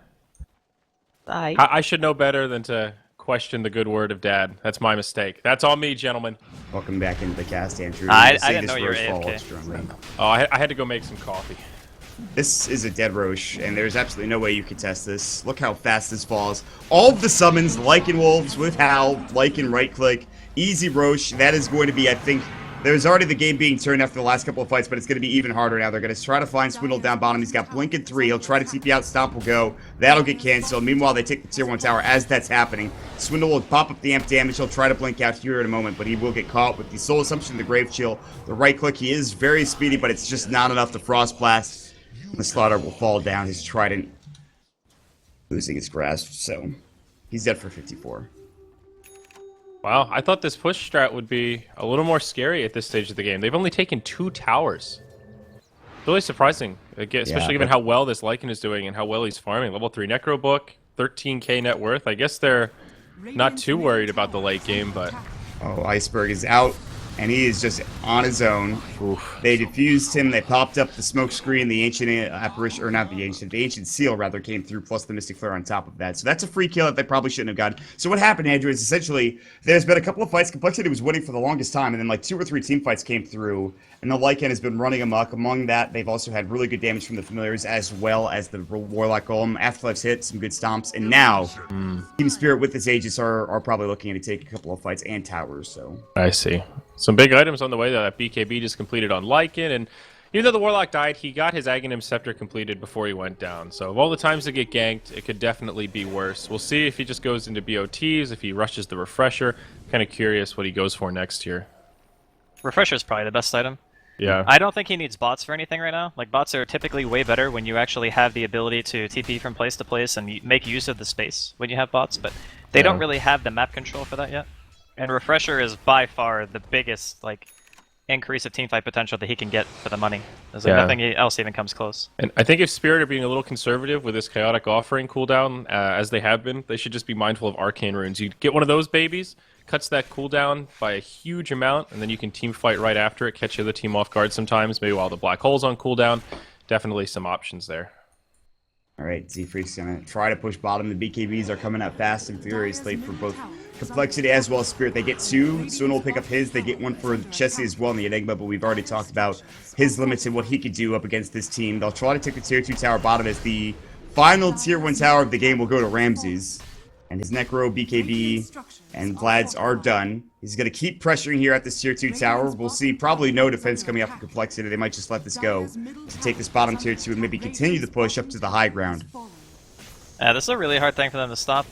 Bye. I should know better than to question the good word of Dad. That's my mistake. That's all me, gentlemen. Welcome back into the cast, Andrew. I didn't know you were AFK. Oh, I had to go make some coffee. This is a dead Roche, and there's absolutely no way you could test this. Look how fast this falls. All of the summons, Lycan Wolves with Howl, Lycan right click, easy Roche. That is going to be, I think, there's already the game being turned after the last couple of fights, but it's going to be even harder now. They're going to try to find Swindle down bottom. He's got Blink in 3. He'll try to TP out. Stomp will go. That'll get canceled. Meanwhile, they take the tier 1 tower as that's happening. Swindle will pop up the amp damage. He'll try to blink out here in a moment, but he will get caught with the Soul Assumption, the Grave Chill, the right click. He is very speedy, but it's just not enough to Frost Blast. The Slaughter will fall down. His Trident losing its grasp, so he's dead for 54. Wow, I thought this push strat would be a little more scary at this stage of the game. They've only taken 2 towers. Really surprising, again, especially given how well this Lycan is doing and how well he's farming. Level 3 Necro Book, 13k net worth. I guess they're not too worried about the late game, but... Oh, Iceberg is out, and he is just on his own. Oof. They defused him, they popped up the smoke screen, the Ancient Apparition, or not the Ancient Seal, rather, came through, plus the Mystic Flare on top of that. So that's a free kill that they probably shouldn't have gotten. So what happened, Andrew, is essentially, there's been a couple of fights, Complexity was winning for the longest time, and then like 2 or 3 team fights came through, and the Lycan has been running amok. Among that, they've also had really good damage from the Familiars, as well as the Warlock Golem. Afterlife's hit, some good stomps, and now, Team Spirit with this Aegis are probably looking to take a couple of fights and towers, so... I see. Some big items on the way that BKB just completed on Lycan, and even though the Warlock died, he got his Aghanim Scepter completed before he went down. So of all the times to get ganked, it could definitely be worse. We'll see if he just goes into BO3s, if he rushes the Refresher. Kind of curious what he goes for next here. Refresher is probably the best item. Yeah. I don't think he needs bots for anything right now. Like, bots are typically way better when you actually have the ability to TP from place to place and make use of the space when you have bots, but they don't really have the map control for that yet. And Refresher is by far the biggest, like, increase of teamfight potential that he can get for the money. There's like nothing else even comes close. And I think if Spirit are being a little conservative with this Chaotic Offering cooldown, as they have been, they should just be mindful of Arcane Runes. You get one of those babies, cuts that cooldown by a huge amount, and then you can team fight right after it, catch the other team off guard sometimes, maybe while the Black Hole's on cooldown. Definitely some options there. Alright, Z-Freak's gonna try to push bottom. The BKBs are coming out fast and furiously for both Complexity as well as Spirit. They get 2, Soon will pick up his, they get 1 for Chessie as well in the Enigma, but we've already talked about his limits and what he could do up against this team. They'll try to take the tier 2 tower bottom as the final tier 1 tower of the game will go to Ramses. And his Necro, BKB, and Vlad's are done. He's going to keep pressuring here at this tier 2 tower. We'll see probably no defense coming up from Complexity. They might just let this go to take this bottom tier 2 and maybe continue the push up to the high ground. This is a really hard thing for them to stop.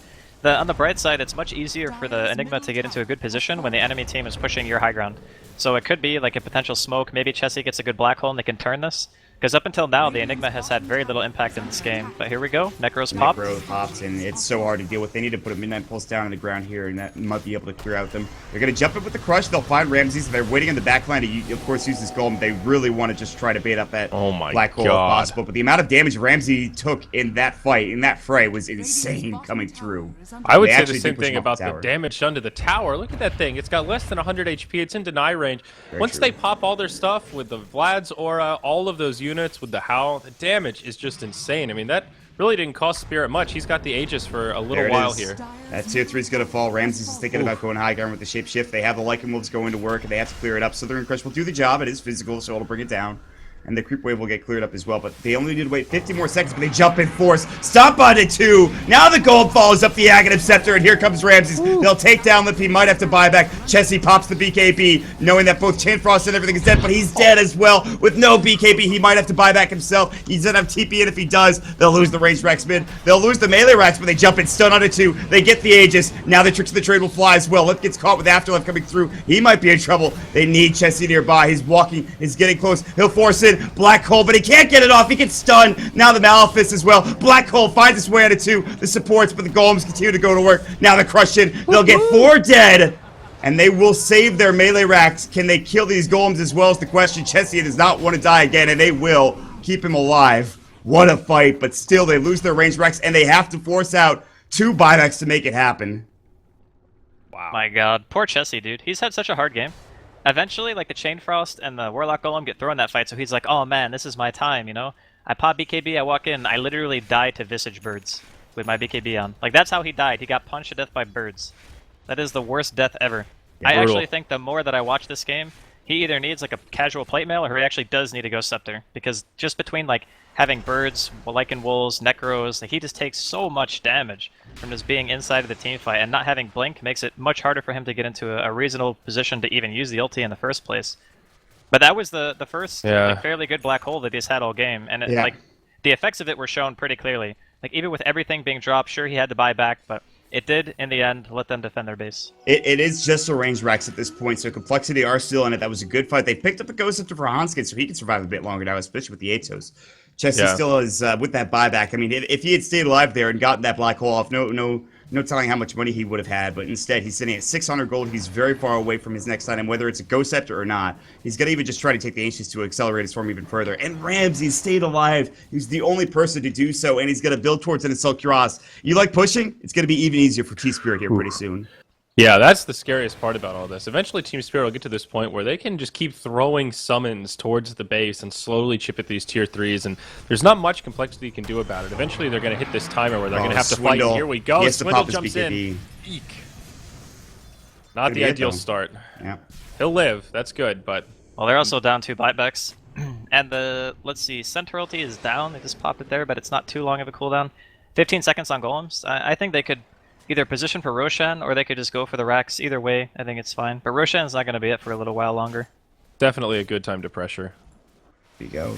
On the bright side, it's much easier for the Enigma to get into a good position when the enemy team is pushing your high ground. So it could be like a potential smoke, maybe Chessie gets a good black hole and they can turn this. Because up until now, the Enigma has had very little impact in this game. But here we go, Necro's popped. Necro popped, and it's so hard to deal with. They need to put a Midnight Pulse down on the ground here, and that might be able to clear out them. They're going to jump in with the Crush. They'll find Ramses. They're waiting on the backline to, of course, use this Golem. They really want to just try to bait up that black hole if possible. But the amount of damage Ramsey took in that fight, in that fray, was insane coming through. I would say the same thing about the damage done to the tower. Look at that thing. It's got less than 100 HP. It's in deny range. Once they pop all their stuff with the Vlad's aura, all of those units with the Howl, the damage is just insane. I mean, that really didn't cost Spirit much. He's got the Aegis for a little while here. That tier 3 is going to fall. Ramses is thinking about going high ground with the shapeshift. They have the Lycan Wolves going to work, and they have to clear it up. Southern Crush will do the job. It is physical, so it'll bring it down. And the creep wave will get cleared up as well, but they only need to wait 50 more seconds, but they jump in force. Stop on it 2. Now the gold follows up the Aghanim Scepter, and here comes Ramses. They'll take down Lippy, might have to buy back. Chessie pops the BKB, knowing that both Chain Frost and everything is dead, but he's dead as well. With no BKB, he might have to buy back himself. He's gonna have TP in if he does. They'll lose the ranged Rex mid. They'll lose the melee racks, but they jump in, stun on it 2. They get the Aegis. Now the Tricks of the Trade will fly as well. Lip gets caught with Afterlife coming through. He might be in trouble. They need Chessie nearby. He's walking, he's getting close. He'll force in Black Hole, but he can't get it off. He gets stunned. Now the Malefice as well. Black Hole finds its way out of 2. The supports, but the Golems continue to go to work. Now the Crush in. They'll get 4 dead, and they will save their melee racks. Can they kill these Golems as well is the question. Chessie does not want to die again, and they will keep him alive. What a fight, but still they lose their ranged racks, and they have to force out 2 buybacks to make it happen. Wow. My god. Poor Chessie, dude. He's had such a hard game. Eventually, like, the Chain Frost and the Warlock Golem get thrown in that fight, so he's like, oh man, this is my time, you know? I pop BKB, I walk in, I literally die to Visage Birds with my BKB on. Like, that's how he died. He got punched to death by birds. That is the worst death ever. I actually think the more that I watch this game, he either needs like a casual plate mail or he actually does need a Ghost Scepter, because just between like having birds, Lycan Wolves, Necros, like, he just takes so much damage from just being inside of the team fight, and not having Blink makes it much harder for him to get into a reasonable position to even use the ulti in the first place. But that was the first like, fairly good black hole that he's had all game, and it, like the effects of it were shown pretty clearly. Like even with everything being dropped, sure he had to buy back, but it did, in the end, let them defend their base. It is just a range Rex at this point, so Complexity are still in it. That was a good fight. They picked up a Ghost Scepter for Hanskin, so he can survive a bit longer now, especially with the Atos. Chesty still is with that buyback. I mean, if he had stayed alive there and gotten that black hole off, no telling how much money he would have had. But instead, he's sitting at 600 gold. He's very far away from his next item, whether it's a Ghost Scepter or not. He's going to even just try to take the Ancients to accelerate his form even further. And Ramsey stayed alive. He's the only person to do so, and he's going to build towards an Assault Cuirass. You like pushing? It's going to be even easier for T-Spirit here pretty soon. Yeah, that's the scariest part about all this. Eventually, Team Spirit will get to this point where they can just keep throwing summons towards the base and slowly chip at these tier 3s, and there's not much Complexity you can do about it. Eventually, they're going to hit this timer where they're going to have to fight. Here we go. Swindle jumps in. Eek. Not the ideal start. Yeah. He'll live. That's good, but... Well, they're also down 2 buybacks. And the, let's see, Centaur ulti is down. They just popped it there, but it's not too long of a cooldown. 15 seconds on golems. I think they could either position for Roshan, or they could just go for the racks. Either way, I think it's fine. But Roshan's not going to be it for a little while longer. Definitely a good time to pressure. There you go.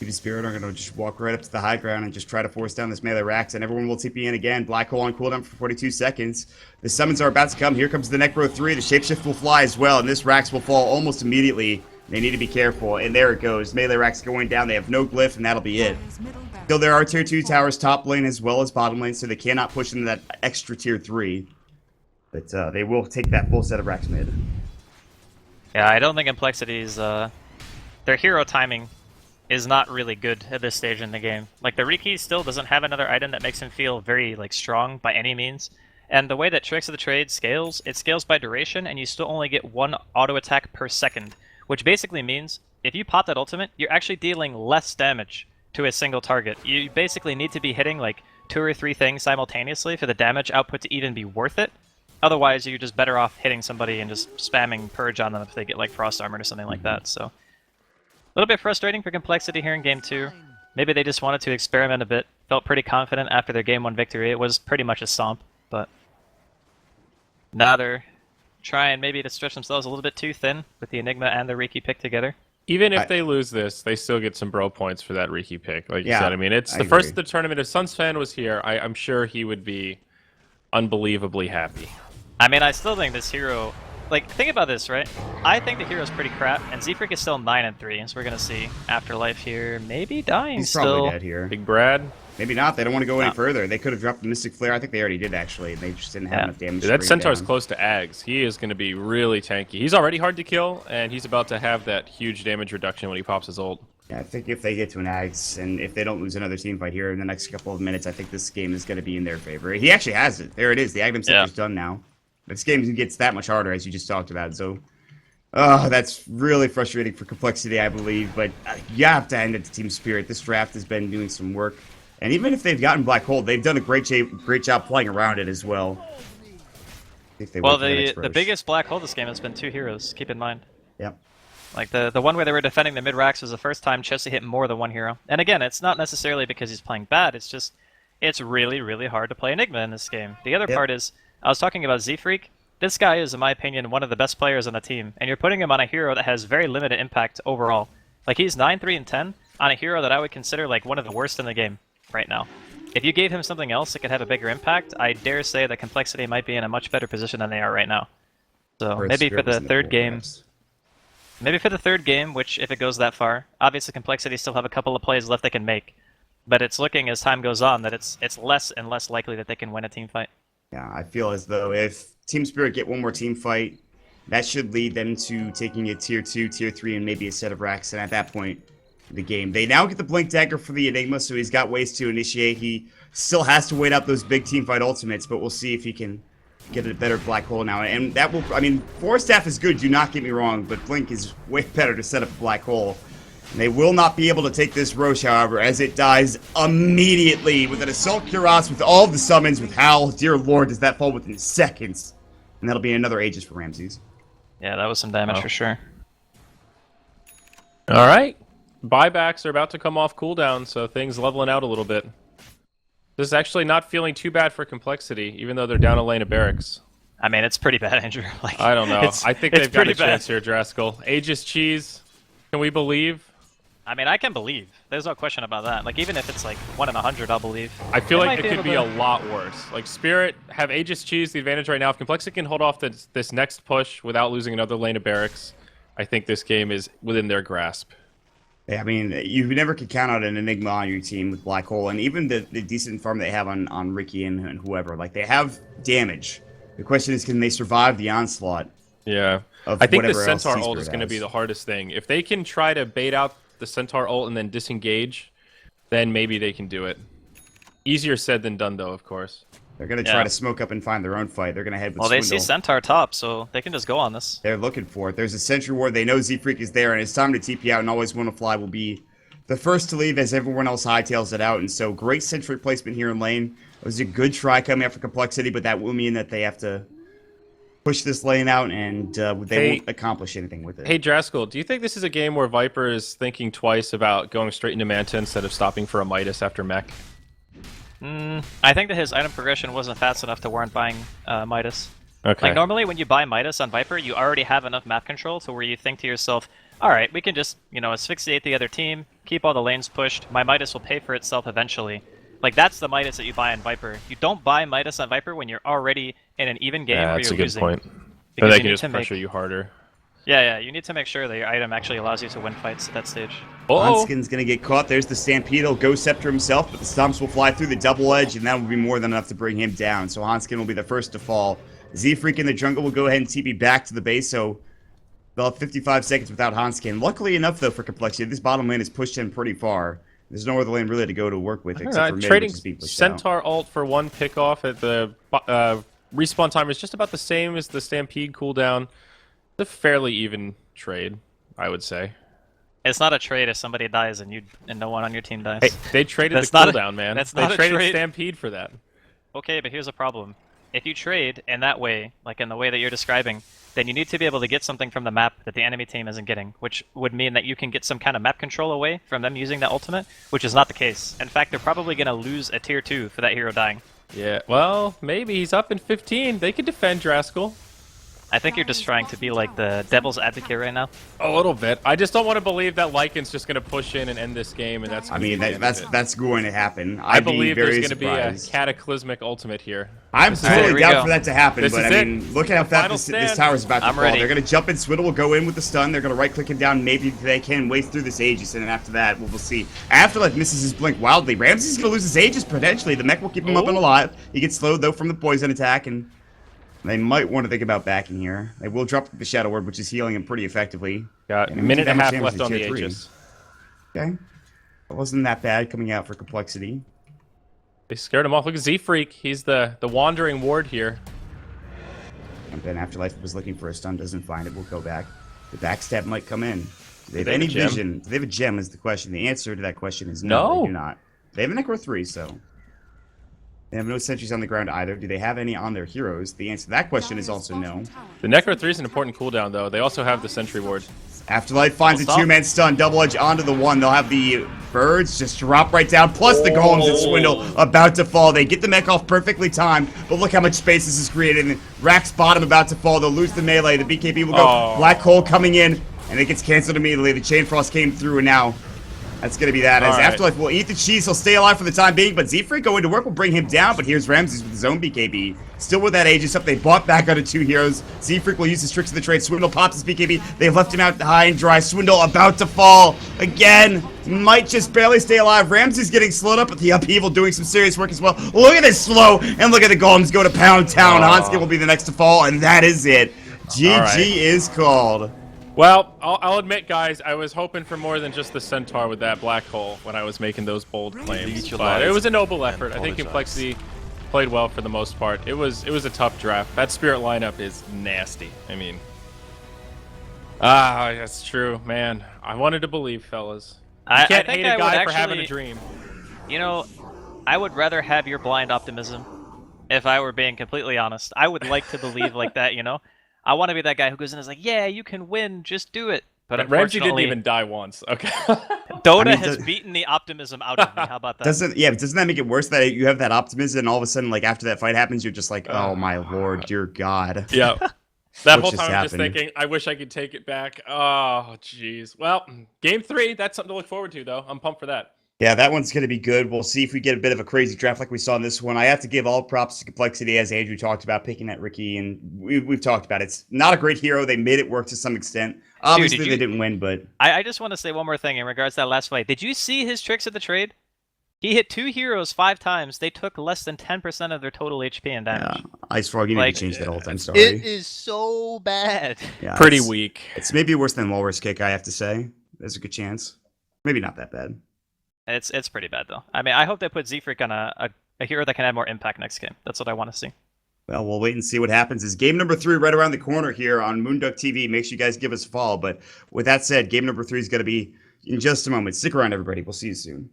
Team Spirit are going to just walk right up to the high ground and just try to force down this melee racks, and everyone will TP in again. Black hole on cooldown for 42 seconds. The summons are about to come. Here comes the Necro 3. The Shapeshift will fly as well, and this racks will fall almost immediately. They need to be careful, and there it goes. Melee racks going down. They have no glyph, and that'll be it. Still, there are tier 2 towers top lane as well as bottom lane, so they cannot push into that extra tier 3. But they will take that full set of racks mid. Yeah, I don't think Complexity's their hero timing is not really good at this stage in the game. Like, the Riki still doesn't have another item that makes him feel very like strong by any means. And the way that Tricks of the Trade scales, it scales by duration, and you still only get 1 auto attack per second, which basically means if you pop that ultimate, you're actually dealing less damage to a single target. You basically need to be hitting like 2 or 3 things simultaneously for the damage output to even be worth it. Otherwise, you're just better off hitting somebody and just spamming Purge on them if they get like Frost Armor or something like that. So, a little bit frustrating for Complexity here in Game 2. Maybe they just wanted to experiment a bit. Felt pretty confident after their Game 1 victory. It was pretty much a stomp, but now they're trying maybe to stretch themselves a little bit too thin with the Enigma and the Riki pick together. Even if they lose this, they still get some bro points for that Riki pick. Like you said, I mean, it's the first of the tournament. If Sunsfan was here, I'm sure he would be unbelievably happy. I mean, I still think this hero... Like, think about this, right? I think the hero's pretty crap, and Z-Freak is still 9-3, so we're going to see Afterlife here. Maybe dying He's still. probably dead here. Big Brad? Maybe not. They don't want to go any further. They could have dropped the Mystic Flare. I think they already did, actually. They just didn't have enough damage. Dude, that Centaur's close to Ags. He is going to be really tanky. He's already hard to kill, and he's about to have that huge damage reduction when he pops his ult. Yeah, I think if they get to an Ags, and if they don't lose another team fight here in the next couple of minutes, I think this game is going to be in their favor. He actually has it. There it is. The Aghanim Scepter's done now. This game gets that much harder, as you just talked about, so... Oh, that's really frustrating for Complexity, I believe, but you have to hand it to Team Spirit. This draft has been doing some work, and even if they've gotten Black Hole, they've done a great job playing around it as well. Well, the biggest Black Hole this game has been 2 heroes, keep in mind. Yep. Like, the one where they were defending the mid-racks was the first time Chelsea hit more than 1 hero. And again, it's not necessarily because he's playing bad, it's just, it's really, really hard to play Enigma in this game. The other part is, I was talking about Z-Freak. This guy is, in my opinion, one of the best players on the team, and you're putting him on a hero that has very limited impact overall. Like, he's 9-3-10 on a hero that I would consider like one of the worst in the game right now. If you gave him something else that could have a bigger impact, I dare say that Complexity might be in a much better position than they are right now. So maybe for the third game, which if it goes that far, obviously Complexity still have a couple of plays left they can make, but it's looking as time goes on that it's less and less likely that they can win a team fight. Yeah, I feel as though if Team Spirit get one more team fight, that should lead them to taking a tier 2, tier 3, and maybe a set of racks, and at that point, the game. They now get the Blink Dagger for the Enigma, so he's got ways to initiate. He still has to wait out those big team fight ultimates, but we'll see if he can get a better Black Hole now. And that will, I mean, Force Staff is good, do not get me wrong, but Blink is way better to set up a Black Hole. And they will not be able to take this Roche, however, as it dies immediately with an Assault Cuirass, with all of the summons, with Howl. Dear Lord, does that fall within seconds. And that'll be another Aegis for Ramses. Yeah, that was some damage for sure. All right. Buybacks are about to come off cooldown, so things leveling out a little bit. This is actually not feeling too bad for Complexity, even though they're down a lane of barracks. I mean, it's pretty bad, Andrew. Like, I don't know. I think they've got a chance bad. here, DRASKYL. Aegis Cheese. Can we believe? I mean, I can believe. There's no question about that. Like, even if it's like 1 in 100, I'll believe. I feel like it could be a lot worse. Like, Spirit have Aegis Cheese the advantage right now. If Complexity can hold off this next push without losing another lane of barracks, I think this game is within their grasp. Yeah, I mean, you never could count out an Enigma on your team with Black Hole, and even the decent farm they have on Ricky and whoever. Like, they have damage. The question is, can they survive the onslaught? Yeah. I think the Centaur ult is going to be the hardest thing. If they can try to bait out the Centaur ult and then disengage, then maybe they can do it. Easier said than done, though, of course. They're going to try to smoke up and find their own fight. They're going to head with Well, Swindle. they see Centaur top, so they can just go on this. They're looking for it. There's a Sentry Ward. They know Z-Freak is there, and it's time to TP out, and Always Wanna Fly will be the first to leave as everyone else hightails it out. And so, great Sentry placement here in lane. It was a good try coming out for Complexity, but that will mean that they have to push this lane out, and they won't accomplish anything with it. Hey, DRASKYL, do you think this is a game where Viper is thinking twice about going straight into Manta instead of stopping for a Midas after mech? I think that his item progression wasn't fast enough to warrant buying Midas. Okay. Like, normally when you buy Midas on Viper, you already have enough map control to where you think to yourself, alright, we can just, asphyxiate the other team, keep all the lanes pushed, my Midas will pay for itself eventually. Like, that's the Midas that you buy on Viper. You don't buy Midas on Viper when you're already in an even game where that's you're losing. a good point. Because Then they can just pressure you harder. Yeah, you need to make sure that your item actually allows you to win fights at that stage. Hanskin's going to get caught. There's the Stampede. He'll go Scepter himself, but the Stomps will fly through the double edge, and that will be more than enough to bring him down. So Hanskin will be the first to fall. Z-Freak in the jungle will go ahead and TP back to the base, so they'll have 55 seconds without Hanskin. Luckily enough, though, for Complexity, this bottom lane is pushed in pretty far. There's no other lane really to go to work with except for mid, trading which is being pushed Centaur out. ult for one pickoff at the respawn timer is just about the same as the Stampede cooldown. It's a fairly even trade, I would say. It's not a trade if somebody dies and no one on your team dies. Hey, they traded That's the not a- cooldown, man. that's They not a traded trade. Stampede for that. Okay, but here's a problem. If you trade in that way, like in the way that you're describing, then you need to be able to get something from the map that the enemy team isn't getting, which would mean that you can get some kind of map control away from them using that ultimate, which is not the case. In fact, they're probably going to lose a tier 2 for that hero dying. Yeah, well, maybe he's up in 15. They could defend DRASKYL. I think you're just trying to be like the devil's advocate right now. A little bit. I just don't want to believe that Lycan's just going to push in and end this game, and that's. I mean, that's going to happen. I I'd believe be very there's going to be a surprised. cataclysmic ultimate here. I'm totally down for that to happen, This but is I mean, look at how Final fast this stand. tower's about to I'm fall. ready. They're going to jump in, Swiddle will go in with the stun, they're going to right-click him down, maybe they can wade through this Aegis, and then after that, we'll see. Afterlife misses his blink wildly. Ramsey's going to lose his Aegis, potentially. The mech will keep him up and alive. He gets slowed, though, from the poison attack, and they might want to think about backing here. They will drop the Shadow Word, which is healing him pretty effectively. Got a And minute and a half damage left on the tier 3. Aegis. Okay. That wasn't that bad coming out for Complexity. They scared him off. Look at Z-Freak. He's the wandering ward here. And then Afterlife was looking for a stun, doesn't find it, will go back. The backstab might come in. Do they have they have any a gem? vision? Do they have a gem is the question. The answer to that question is no, No. they do not. They have a Necro 3, so... They have no sentries on the ground either. Do they have any on their heroes? The answer to that question is also no. The Necro 3 is an important cooldown, though. They also have the Sentry Ward. Afterlife finds a Well, stop. two-man stun, double edge onto the one. They'll have the birds just drop right down, plus the golems and Swindle about to fall. They get the mech off perfectly timed, but look how much space this is created. And Rack's bottom about to fall. They'll lose the melee. The BKB will go. Oh. Black Hole coming in, and it gets canceled immediately. The Chain Frost came through, and now that's going to be that. As All right. Afterlife will eat the cheese. He'll stay alive for the time being, but Z-Freak going to work will bring him down. But here's Ramses with his own BKB. Still with that Aegis up. They bought back onto two heroes. Z-Freak will use his tricks of the trade. Swindle pops his BKB. They've left him out high and dry. Swindle about to fall again. Might just barely stay alive. Ramses getting slowed up, but the upheaval doing some serious work as well. Look at this slow, and look at the golems go to Pound Town. Hanskin will be the next to fall, and that is it. GG right. is called. Well, I'll admit, guys, I was hoping for more than just the Centaur with that black hole when I was making those bold claims. But it was a noble effort. I think Complexity played well for the most part. It was a tough draft. That Spirit lineup is nasty. I mean, that's true, man. I wanted to believe, fellas. You I can't think hate I a would guy for having a actually- dream. You know, I would rather have your blind optimism, if I were being completely honest. I would like to believe like that, you know? I want to be that guy who goes in and is like, yeah, you can win, just do it. But Ramsey didn't unfortunately, even die once. Okay. Dota I mean, has beaten the optimism out of me. How about that? doesn't that make it worse that you have that optimism and all of a sudden, like after that fight happens, you're just like, oh my lord, dear God. Yeah. That What whole just time I'm just happened? thinking, I wish I could take it back. Oh, jeez. Well, game 3, that's something to look forward to, though. I'm pumped for that. Yeah, that one's going to be good. We'll see if we get a bit of a crazy draft like we saw in this one. I have to give all props to Complexity, as Andrew talked about, picking that Ricky, and we've talked about it. It's not a great hero. They made it work to some extent. Obviously, they didn't win, but... I just want to say one more thing in regards to that last fight. Did you see his tricks of the trade? He hit 2 heroes 5 times. They took less than 10% of their total HP and damage. Yeah, Ice Frog, you need Like, to change that all the time. Sorry. It is so bad. Yeah, Pretty it's- weak. It's maybe worse than Walrus Kick, I have to say. There's a good chance. Maybe not that bad. It's pretty bad though. I mean, I hope they put Z-Freak on a hero that can have more impact next game. That's what I want to see. Well, we'll wait and see what happens. Is game number 3 right around the corner here on moonducktv. Make sure you guys give us a follow. But with that said, game number 3 is going to be in just a moment. Stick around, everybody. We'll see you soon.